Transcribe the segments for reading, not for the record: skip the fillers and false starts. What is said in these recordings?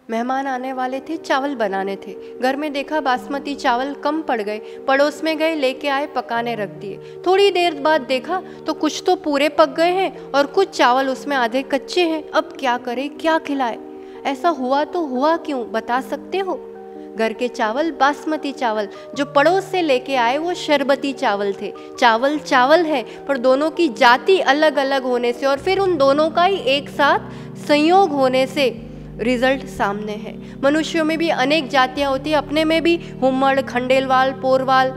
मेहमान आने वाले थे, चावल बनाने थे। घर में देखा बासमती चावल कम पड़ गए, पड़ोस में गए, लेके आए, पकाने रख दिए। थोड़ी देर बाद देखा तो कुछ तो पूरे पक गए हैं और कुछ चावल उसमें आधे कच्चे हैं। अब क्या करें, क्या खिलाए? ऐसा हुआ तो हुआ क्यों, बता सकते हो? घर के चावल बासमती चावल, जो पड़ोस से लेके आए वो शरबती चावल थे। चावल चावल है, पर दोनों की जाति अलग अलग होने से और फिर उन दोनों का ही एक साथ संयोग होने से रिजल्ट सामने है। मनुष्यों में भी अनेक जातियां होती है, अपने में भी हुम्मड़, खंडेलवाल, पोरवाल,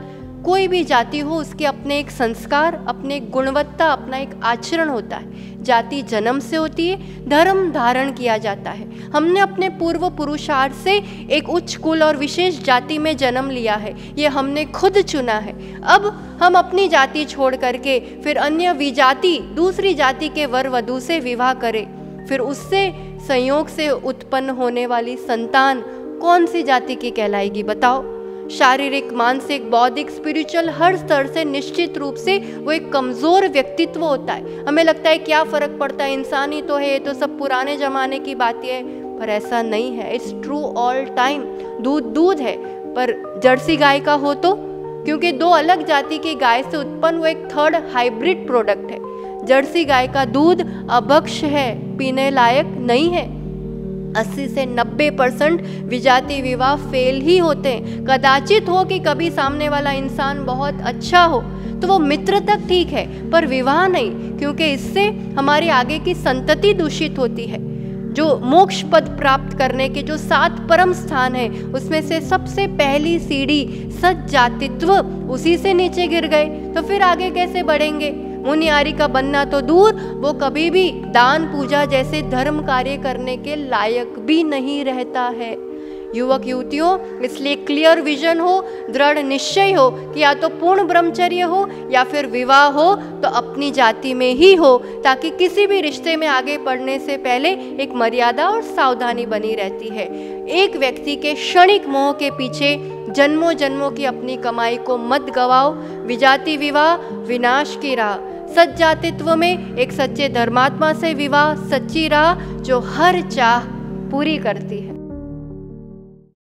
कोई भी जाति हो उसके अपने एक संस्कार, अपने एक गुणवत्ता, अपना एक आचरण होता है। जाति जन्म से होती है, धर्म धारण किया जाता है। हमने अपने पूर्व पुरुषार्थ से एक उच्च कुल और विशेष जाति में जन्म लिया है, ये हमने खुद चुना है। अब हम अपनी जाति छोड़ करके फिर अन्य विजाति दूसरी जाति के वर वधू से विवाह करें, फिर उससे संयोग से उत्पन्न होने वाली संतान कौन सी जाति की कहलाएगी, बताओ? शारीरिक, मानसिक, बौद्धिक, स्पिरिचुअल हर स्तर से निश्चित रूप से वो एक कमज़ोर व्यक्तित्व होता है। हमें लगता है क्या फ़र्क पड़ता है, इंसान ही तो है, ये तो सब पुराने ज़माने की बातें है, पर ऐसा नहीं है। It's true all time. दूध दूध है, पर जर्सी गाय का हो तो, क्योंकि दो अलग जाति की गाय से उत्पन्न वो एक थर्ड हाइब्रिड प्रोडक्ट है। जर्सी गाय का दूध अभक्ष है, पीने लायक नहीं है। 80 से 90% विजाति विवाह फेल ही होते हैं। कदाचित हो कि कभी सामने वाला इंसान बहुत अच्छा हो तो वो मित्र तक ठीक है, पर विवाह नहीं, क्योंकि इससे हमारी आगे की संतति दूषित होती है। जो मोक्ष पद प्राप्त करने के जो 7 परम स्थान है, उसमें से सबसे पहली सीढ़ी सज्जातित्व, उसी से नीचे गिर गए तो फिर आगे कैसे बढ़ेंगे? मुनियारी का बनना तो दूर, वो कभी भी दान पूजा जैसे धर्म कार्य करने के लायक भी नहीं रहता है। युवक युवतियों, इसलिए क्लियर विजन हो, दृढ़ निश्चय हो कि या तो पूर्ण ब्रह्मचर्य हो या फिर विवाह हो तो अपनी जाति में ही हो, ताकि किसी भी रिश्ते में आगे बढ़ने से पहले एक मर्यादा और सावधानी बनी रहती है। एक व्यक्ति के क्षणिक मोह के पीछे जन्मों जन्मों की अपनी कमाई को मत गवाओ। विजाति विवाह विनाश की राह, सज्जातित्व में एक सच्चे धर्मात्मा से विवाह सच्ची राह जो हर चाह पूरी करती है।